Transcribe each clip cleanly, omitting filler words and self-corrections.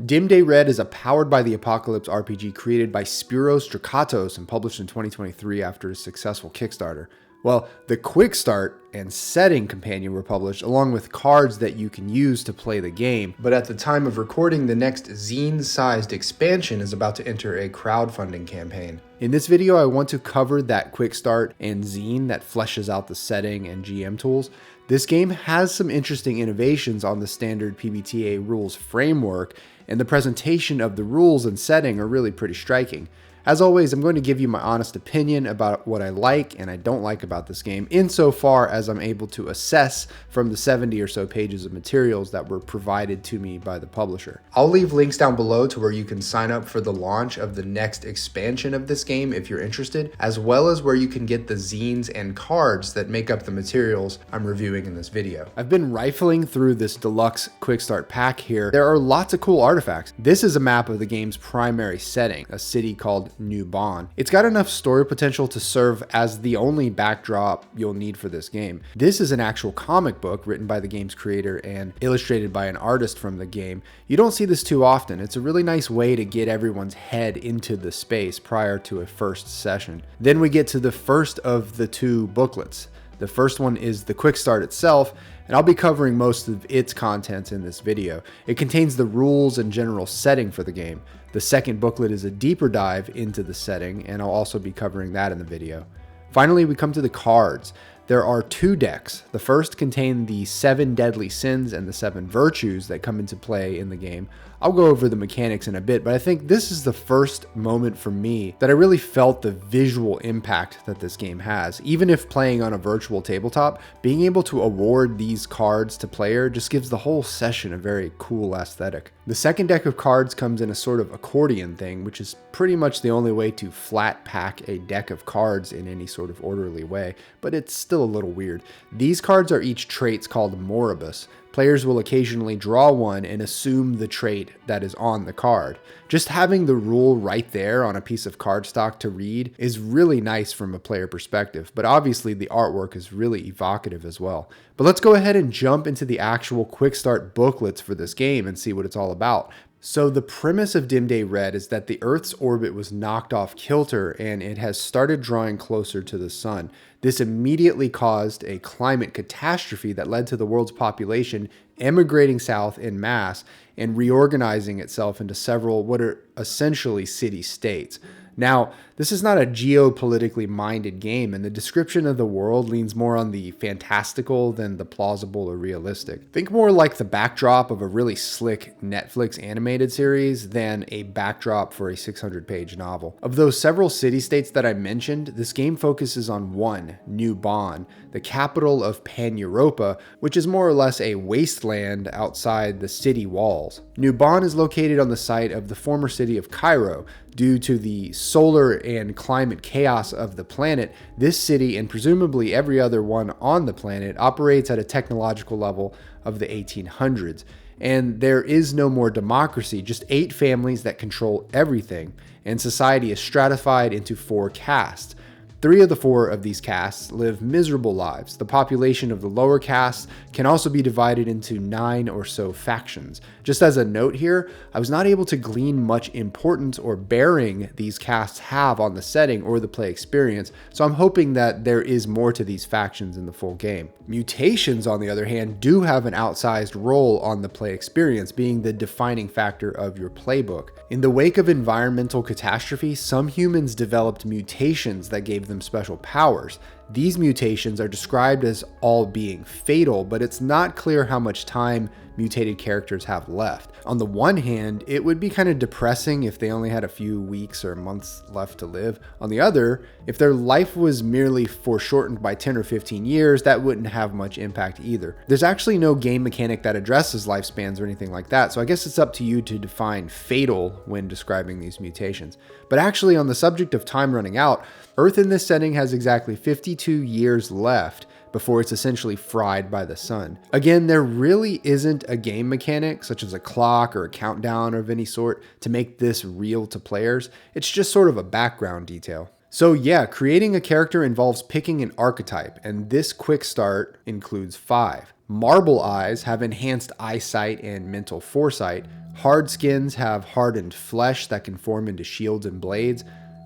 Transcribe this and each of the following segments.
Dimday Red is a powered by the Apocalypse RPG created by Spiros Drakatos and published in 2023 after a successful Kickstarter. Well, the Quick Start and Setting Companion were published along with cards that you can use to play the game, but at the time of recording, the next zine-sized expansion is about to enter a crowdfunding campaign. In this video, I want to cover that Quick Start and zine that fleshes out the setting and GM tools. This game has some interesting innovations on the standard PbtA rules framework, and the presentation of the rules and setting are really pretty striking. As always, I'm going to give you my honest opinion about what I like and I don't like about this game, insofar as I'm able to assess from the 70 or so pages of materials that were provided to me by the publisher. I'll leave links down below to where you can sign up for the launch of the next expansion of this game if you're interested, as well as where you can get the zines and cards that make up the materials I'm reviewing in this video. I've been rifling through this deluxe Quick Start pack here. There are lots of cool artifacts. This is a map of the game's primary setting, a city called New Bond. It's got enough story potential to serve as the only backdrop you'll need for this game. This is an actual comic book written by the game's creator and illustrated by an artist from the game. You don't see this too often. It's a really nice way to get everyone's head into the space prior to a first session. Then we get to the first of the two booklets. The first one is the Quick Start itself, and I'll be covering most of its contents in this video. It contains the rules and general setting for the game. The second booklet is a deeper dive into the setting, and I'll also be covering that in the video. Finally, we come to the cards. There are two decks. The first contains the 7 deadly sins and the 7 virtues that come into play in the game. I'll go over the mechanics in a bit, but I think this is the first moment for me that I really felt the visual impact that this game has. Even if playing on a virtual tabletop, being able to award these cards to player just gives the whole session a very cool aesthetic. The second deck of cards comes in a sort of accordion thing, which is pretty much the only way to flat pack a deck of cards in any sort of orderly way, but it's still a little weird. These cards are each traits called Moribus. Players will occasionally draw one and assume the trait that is on the card. Just having the rule right there on a piece of cardstock to read is really nice from a player perspective, but obviously the artwork is really evocative as well. But let's go ahead and jump into the actual Quick Start booklets for this game and see what it's all about. So the premise of Dimday Red is that the Earth's orbit was knocked off kilter and it has started drawing closer to the sun. This immediately caused a climate catastrophe that led to the world's population emigrating south en masse and reorganizing itself into several what are essentially city-states. Now, this is not a geopolitically minded game, and the description of the world leans more on the fantastical than the plausible or realistic. Think more like the backdrop of a really slick Netflix animated series than a backdrop for a 600-page novel. Of those several city-states that I mentioned, this game focuses on one, New Bond, the capital of Pan-Europa, which is more or less a wasteland outside the city walls. New Bond is located on the site of the former city of Cairo. Due to the solar and climate chaos of the planet, this city and presumably every other one on the planet operates at a technological level of the 1800s. And there is no more democracy, just 8 families that control everything, and society is stratified into 4 castes. 3 of the 4 of these castes live miserable lives. The population of the lower castes can also be divided into 9 or so factions. Just as a note here, I was not able to glean much importance or bearing these castes have on the setting or the play experience, so I'm hoping that there is more to these factions in the full game. Mutations, on the other hand, do have an outsized role on the play experience, being the defining factor of your playbook. In the wake of environmental catastrophe, some humans developed mutations that gave them special powers. These mutations are described as all being fatal, but it's not clear how much time mutated characters have left. On the one hand, it would be kind of depressing if they only had a few weeks or months left to live. On the other, if their life was merely foreshortened by 10 or 15 years, that wouldn't have much impact either. There's actually no game mechanic that addresses lifespans or anything like that, so I guess it's up to you to define fatal when describing these mutations. But actually, on the subject of time running out, Earth in this setting has exactly 52 years left before it's essentially fried by the sun. Again, there really isn't a game mechanic, such as a clock or a countdown of any sort, to make this real to players. It's just sort of a background detail. So yeah, creating a character involves picking an archetype, and this Quick Start includes 5. Marble Eyes have enhanced eyesight and mental foresight, Hard skins have hardened flesh that can form into shields and blades.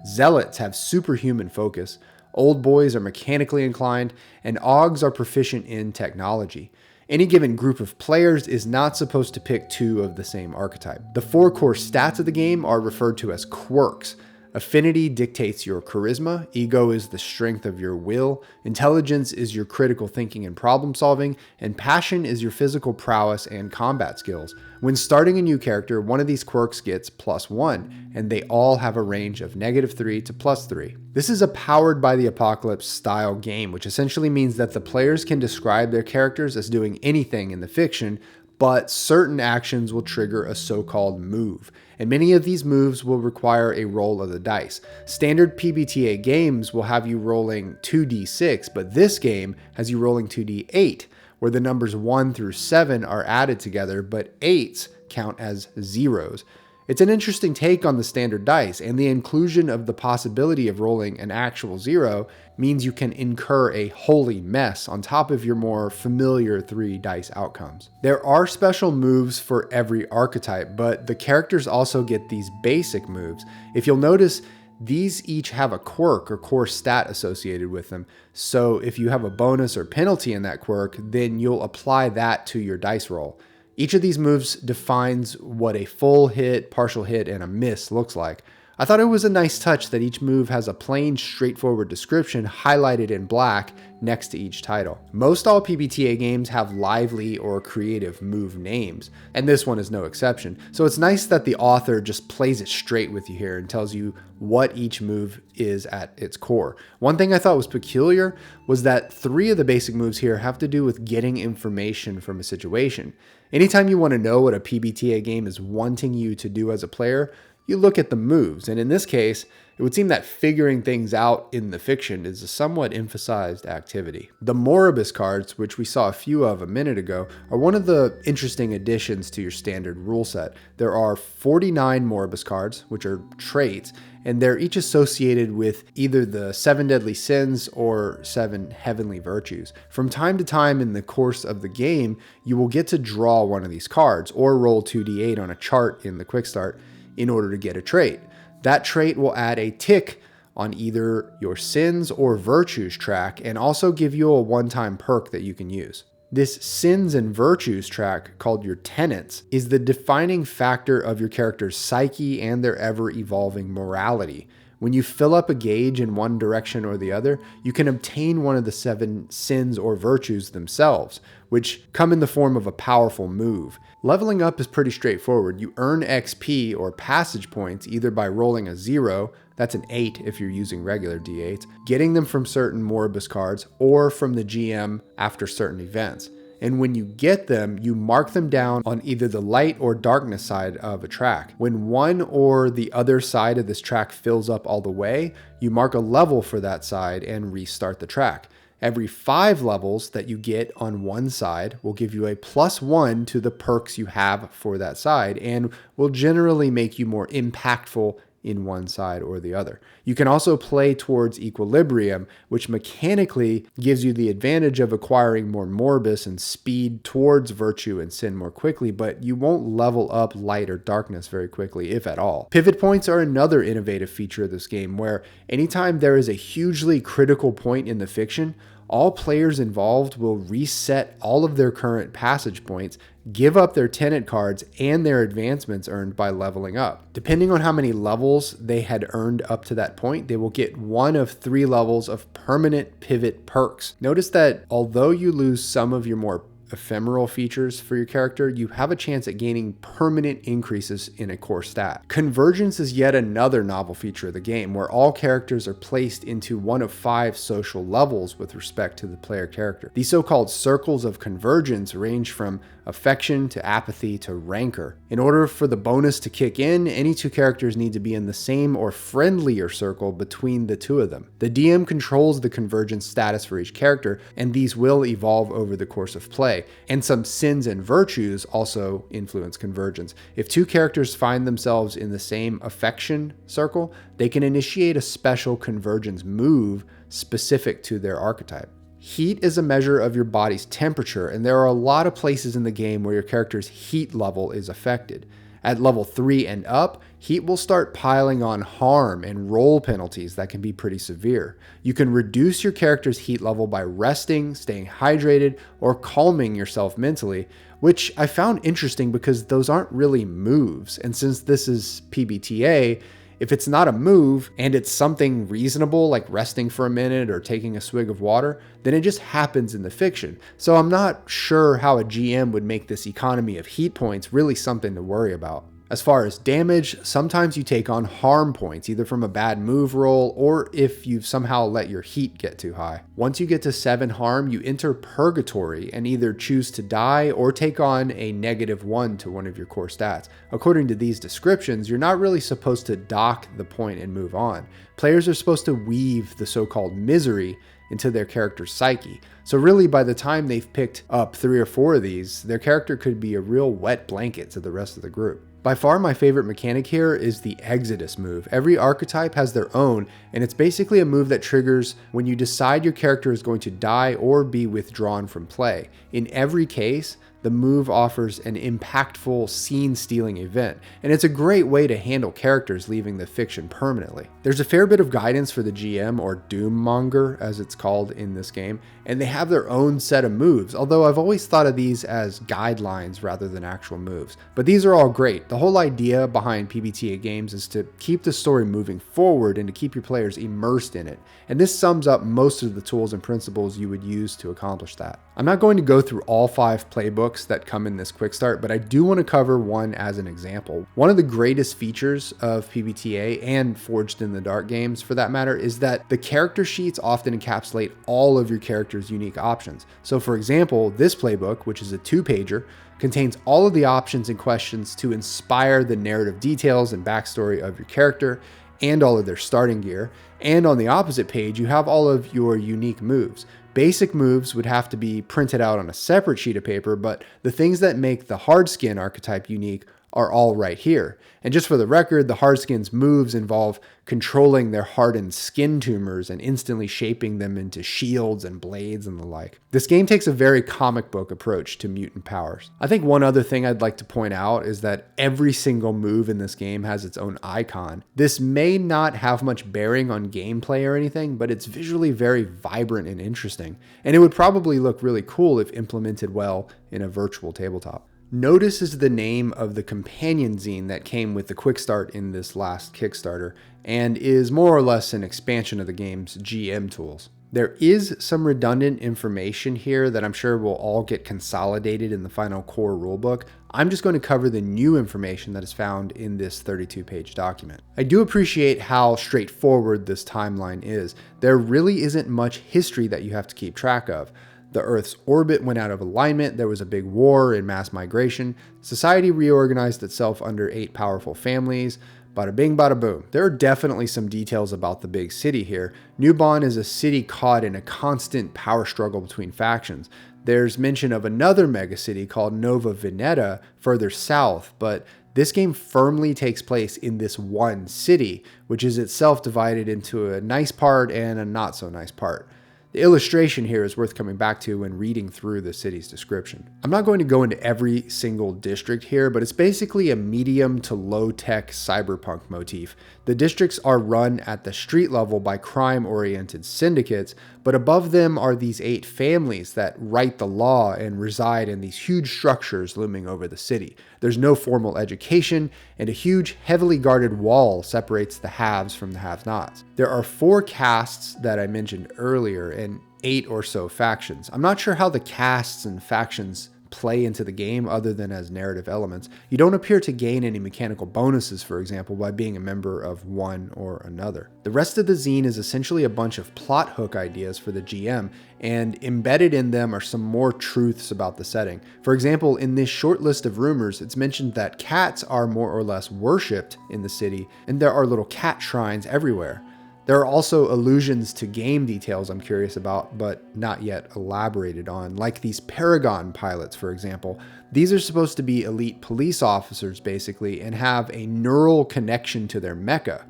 Zealots have superhuman focus. Old boys are mechanically inclined, and Augs are proficient in technology. Any given group of players is not supposed to pick two of the same archetype. The 4 core stats of the game are referred to as quirks. Affinity dictates your charisma, ego is the strength of your will, intelligence is your critical thinking and problem solving, and passion is your physical prowess and combat skills. When starting a new character, one of these quirks gets +1, and they all have a range of -3 to +3. This is a powered by the apocalypse style game, which essentially means that the players can describe their characters as doing anything in the fiction, but certain actions will trigger a so-called move, and many of these moves will require a roll of the dice. Standard PbtA games will have you rolling 2d6, but this game has you rolling 2d8, where the numbers 1 through 7 are added together, but 8s count as zeros. It's an interesting take on the standard dice, and the inclusion of the possibility of rolling an actual 0 means you can incur a holy mess on top of your more familiar 3 dice outcomes. There are special moves for every archetype, but the characters also get these basic moves. If you'll notice, these each have a quirk or core stat associated with them, so if you have a bonus or penalty in that quirk, then you'll apply that to your dice roll. Each of these moves defines what a full hit, partial hit, and a miss looks like. I thought it was a nice touch that each move has a plain, straightforward description highlighted in black next to each title. Most all PbtA games have lively or creative move names, and this one is no exception. So it's nice that the author just plays it straight with you here and tells you what each move is at its core. One thing I thought was peculiar was that 3 of the basic moves here have to do with getting information from a situation. Anytime you want to know what a PbtA game is wanting you to do as a player, you look at the moves, and in this case, it would seem that figuring things out in the fiction is a somewhat emphasized activity. The Moribus cards, which we saw a few of a minute ago, are one of the interesting additions to your standard rule set. There are 49 Moribus cards, which are traits, and they're each associated with either the 7 deadly sins or 7 heavenly virtues. From time to time in the course of the game, you will get to draw one of these cards or roll 2d8 on a chart in the quick start in order to get a trait. That trait will add a tick on either your sins or virtues track and also give you a one-time perk that you can use. This sins and virtues track, called your tenets, is the defining factor of your character's psyche and their ever-evolving morality. When you fill up a gauge in one direction or the other, you can obtain one of the 7 sins or virtues themselves, which come in the form of a powerful move. Leveling up is pretty straightforward. You earn XP or passage points either by rolling a 0, that's an 8 if you're using regular D8s, getting them from certain Moribus cards, or from the GM after certain events. And when you get them, you mark them down on either the light or darkness side of a track. When one or the other side of this track fills up all the way, you mark a level for that side and restart the track. Every 5 levels that you get on one side will give you a +1 to the perks you have for that side and will generally make you more impactful in one side or the other. You can also play towards equilibrium, which mechanically gives you the advantage of acquiring more Moribus and speed towards virtue and sin more quickly, but you won't level up light or darkness very quickly, if at all. Pivot points are another innovative feature of this game, where anytime there is a hugely critical point in the fiction, all players involved will reset all of their current passage points, give up their tenant cards and their advancements earned by leveling up. Depending on how many levels they had earned up to that point, they will get one of 3 levels of permanent pivot perks. Notice that although you lose some of your more ephemeral features for your character, you have a chance at gaining permanent increases in a core stat. Convergence is yet another novel feature of the game, where all characters are placed into one of 5 social levels with respect to the player character. These so-called circles of convergence range from affection to apathy to rancor. In order for the bonus to kick in, any 2 characters need to be in the same or friendlier circle between the 2 of them. The DM controls the convergence status for each character, and these will evolve over the course of play. And some sins and virtues also influence convergence. If 2 characters find themselves in the same affection circle, they can initiate a special convergence move specific to their archetype. Heat is a measure of your body's temperature, and there are a lot of places in the game where your character's heat level is affected. At level 3 and up, heat will start piling on harm and roll penalties that can be pretty severe. You can reduce your character's heat level by resting, staying hydrated, or calming yourself mentally, which I found interesting because those aren't really moves. And since this is PbtA, if it's not a move and it's something reasonable like resting for a minute or taking a swig of water, then it just happens in the fiction. So I'm not sure how a GM would make this economy of heat points really something to worry about. As far as damage, sometimes you take on harm points, either from a bad move roll or if you've somehow let your heat get too high. Once you get to 7 harm, you enter purgatory and either choose to die or take on a -1 to one of your core stats. According to these descriptions, you're not really supposed to dock the point and move on. Players are supposed to weave the so-called misery into their character's psyche. So really, by the time they've picked up 3 or 4 of these, their character could be a real wet blanket to the rest of the group. By far my favorite mechanic here is the Exodus move. Every archetype has their own, and it's basically a move that triggers when you decide your character is going to die or be withdrawn from play. In every case, the move offers an impactful scene-stealing event, and it's a great way to handle characters leaving the fiction permanently. There's a fair bit of guidance for the GM, or Doommonger as it's called in this game, and they have their own set of moves, although I've always thought of these as guidelines rather than actual moves. But these are all great. The whole idea behind PbtA games is to keep the story moving forward and to keep your players immersed in it, and this sums up most of the tools and principles you would use to accomplish that. I'm not going to go through all 5 playbooks that come in this quick start, but I do want to cover one as an example. One of the greatest features of PbtA and Forged in the Dark games for that matter is that the character sheets often encapsulate all of your character's unique options. So for example, this playbook, which is a 2-pager, contains all of the options and questions to inspire the narrative details and backstory of your character and all of their starting gear. And on the opposite page, you have all of your unique moves. Basic moves would have to be printed out on a separate sheet of paper, but the things that make the Hardskin archetype unique are all right here. And just for the record, the Hardskin's moves involve controlling their hardened skin tumors and instantly shaping them into shields and blades and the like. This game takes a very comic book approach to mutant powers. I think one other thing I'd like to point out is that every single move in this game has its own icon. This may not have much bearing on gameplay or anything, but it's visually very vibrant and interesting, and it would probably look really cool if implemented well in a virtual tabletop. Notice is the name of the companion zine that came with the quick start in this last Kickstarter, and is more or less an expansion of the game's GM tools. There is some redundant information here that I'm sure will all get consolidated in the final core rulebook. I'm just going to cover the new information that is found in this 32-page document. I do appreciate how straightforward this timeline is. There really isn't much history that you have to keep track of. The Earth's orbit went out of alignment, there was a big war and mass migration, society reorganized itself under 8 powerful families, bada bing bada boom. There are definitely some details about the big city here. Newbon is a city caught in a constant power struggle between factions. There's mention of another megacity called Nova Veneta further south, but this game firmly takes place in this one city, which is itself divided into a nice part and a not so nice part. The illustration here is worth coming back to when reading through the city's description. I'm not going to go into every single district here, but it's basically a medium to low-tech cyberpunk motif. The districts are run at the street level by crime-oriented syndicates, but above them are these 8 families that write the law and reside in these huge structures looming over the city. There's no formal education, and a huge, heavily guarded wall separates the haves from the have-nots. There are 4 castes that I mentioned earlier, and 8 or so factions. I'm not sure how the castes and factions play into the game other than as narrative elements. You don't appear to gain any mechanical bonuses, for example, by being a member of one or another. The rest of the zine is essentially a bunch of plot hook ideas for the GM, and embedded in them are some more truths about the setting. For example, in this short list of rumors, it's mentioned that cats are more or less worshipped in the city, and there are little cat shrines everywhere. There are also allusions to game details I'm curious about, but not yet elaborated on, like these Paragon pilots, for example. These are supposed to be elite police officers, basically, and have a neural connection to their mecha.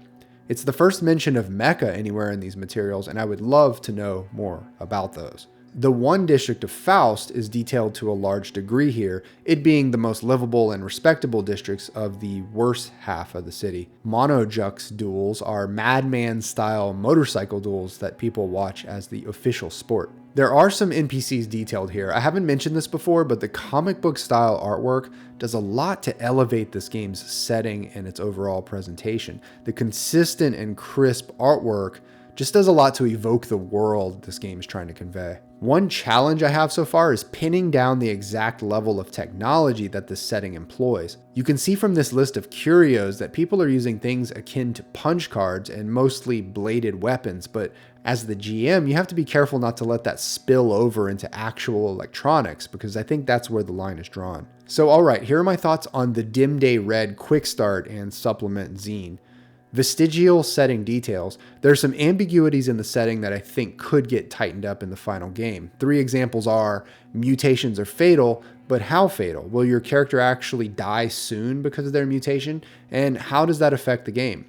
It's the first mention of mecha anywhere in these materials, and I would love to know more about those. The one district of Faust is detailed to a large degree here, it being the most livable and respectable districts of the worst half of the city. Monojux duels are madman-style motorcycle duels that people watch as the official sport. There are some NPCs detailed here. I haven't mentioned this before, but the comic book style artwork does a lot to elevate this game's setting and its overall presentation. The consistent and crisp artwork just does a lot to evoke the world this game is trying to convey. One challenge I have so far is pinning down the exact level of technology that this setting employs. You can see from this list of curios that people are using things akin to punch cards and mostly bladed weapons, but as the GM, you have to be careful not to let that spill over into actual electronics, because I think that's where the line is drawn. So alright, here are my thoughts on the Dimday Red Quick Start and Supplement Zine. Vestigial setting details. There's some ambiguities in the setting that I think could get tightened up in the final game. 3 examples are: mutations are fatal, but how fatal? Will your character actually die soon because of their mutation? And how does that affect the game?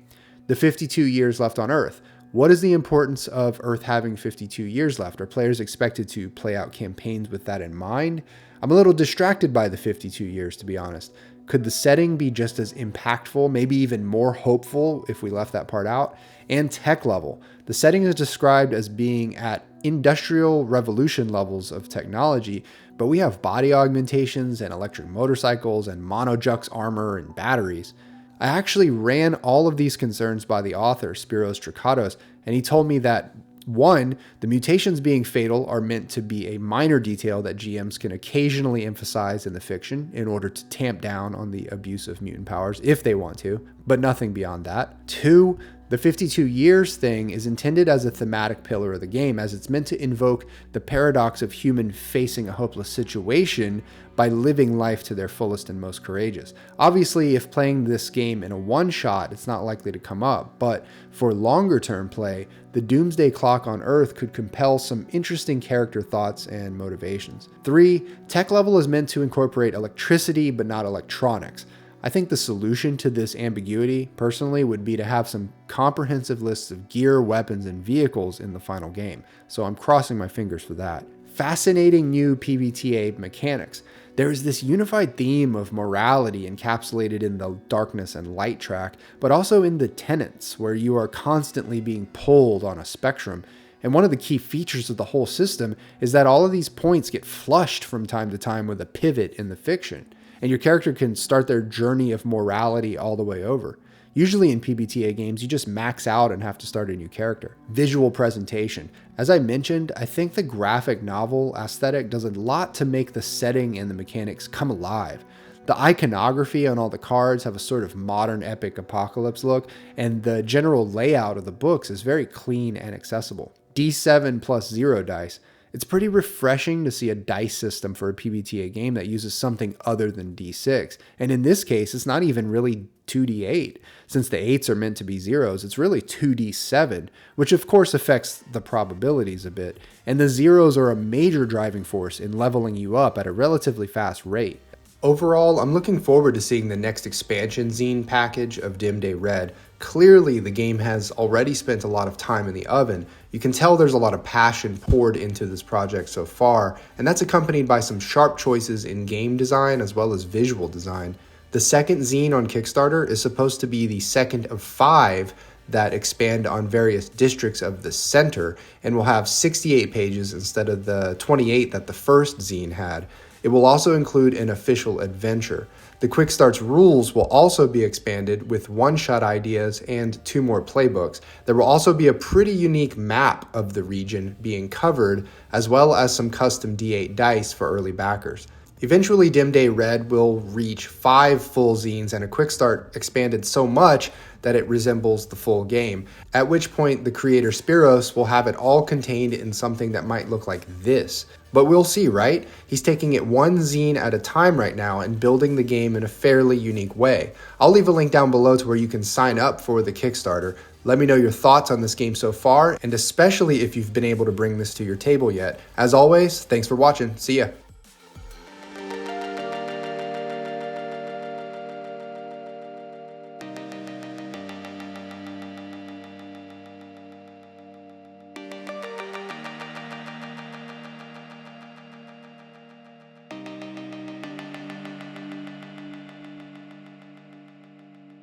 The 52 years left on Earth. What is the importance of Earth having 52 years left? Are players expected to play out campaigns with that in mind? I'm a little distracted by the 52 years, to be honest. Could the setting be just as impactful, maybe even more hopeful if we left that part out? And tech level. The setting is described as being at industrial revolution levels of technology, but we have body augmentations and electric motorcycles and monojux armor and batteries. I actually ran all of these concerns by the author, Spiros Trakatos, and he told me that 1, the mutations being fatal are meant to be a minor detail that GMs can occasionally emphasize in the fiction in order to tamp down on the abuse of mutant powers if they want to, but nothing beyond that. 2, the 52 years thing is intended as a thematic pillar of the game, as it's meant to invoke the paradox of human facing a hopeless situation by living life to their fullest and most courageous. Obviously, if playing this game in a one-shot, it's not likely to come up, but for longer-term play, the doomsday clock on Earth could compel some interesting character thoughts and motivations. 3, tech level is meant to incorporate electricity, but not electronics. I think the solution to this ambiguity, personally, would be to have some comprehensive lists of gear, weapons, and vehicles in the final game, so I'm crossing my fingers for that. Fascinating new PbtA mechanics. There is this unified theme of morality encapsulated in the darkness and light track, but also in the tenets, where you are constantly being pulled on a spectrum. And one of the key features of the whole system is that all of these points get flushed from time to time with a pivot in the fiction, and your character can start their journey of morality all the way over. Usually in PbtA games, you just max out and have to start a new character. Visual presentation. As I mentioned, I think the graphic novel aesthetic does a lot to make the setting and the mechanics come alive. The iconography on all the cards have a sort of modern epic apocalypse look, and the general layout of the books is very clean and accessible. D7 plus 0 dice. It's pretty refreshing to see a dice system for a PbtA game that uses something other than D6. And in this case, it's not even really 2D8. Since the 8s are meant to be 0s, it's really 2D7, which of course affects the probabilities a bit. And the 0s are a major driving force in leveling you up at a relatively fast rate. Overall, I'm looking forward to seeing the next expansion zine package of Dimday Red. Clearly, the game has already spent a lot of time in the oven. You can tell there's a lot of passion poured into this project so far, and that's accompanied by some sharp choices in game design as well as visual design. The second zine on Kickstarter is supposed to be the second of 5 that expand on various districts of the center, and will have 68 pages instead of the 28 that the first zine had. It will also include an official adventure. The Quick Start's rules will also be expanded with one-shot ideas and 2 more playbooks. There will also be a pretty unique map of the region being covered, as well as some custom D8 dice for early backers. Eventually, Dimday Red will reach 5 full zines and a Quick Start expanded so much that it resembles the full game, at which point the creator Spiros will have it all contained in something that might look like this. But we'll see, right? He's taking it one zine at a time right now and building the game in a fairly unique way. I'll leave a link down below to where you can sign up for the Kickstarter. Let me know your thoughts on this game so far, and especially if you've been able to bring this to your table yet. As always, thanks for watching. See ya.